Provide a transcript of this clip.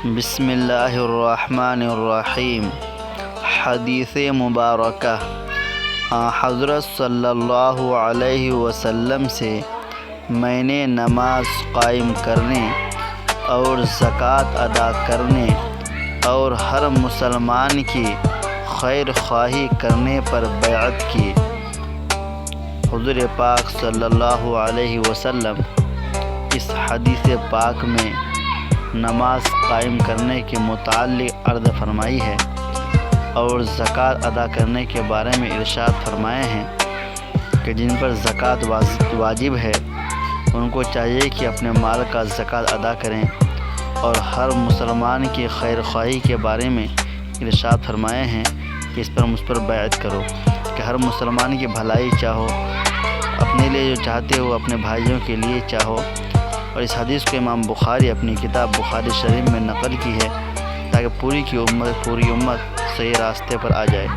بسم اللہ الرحمن الرحیم۔ حدیث مبارکہ حضرت صلی اللہ علیہ وسلم سے میں نے نماز قائم کرنے اور زکوٰۃ ادا کرنے اور ہر مسلمان کی خیر خواہی کرنے پر بیعت کی۔ حضور پاک صلی اللہ علیہ وسلم اس حدیث پاک میں نماز قائم کرنے کے متعلق عرض فرمائی ہے اور زکوٰۃ ادا کرنے کے بارے میں ارشاد فرمائے ہیں کہ جن پر زکوٰۃ واجب ہے ان کو چاہیے کہ اپنے مال کا زکوٰۃ ادا کریں، اور ہر مسلمان کی خیر خواہی کے بارے میں ارشاد فرمائے ہیں کہ اس پر مجھ پر بیعت کرو، کہ ہر مسلمان کی بھلائی چاہو، اپنے لیے جو چاہتے ہو اپنے بھائیوں کے لیے چاہو۔ اور اس حدیث کو امام بخاری اپنی کتاب بخاری شریف میں نقل کی ہے تاکہ پوری امت صحیح راستے پر آ جائے۔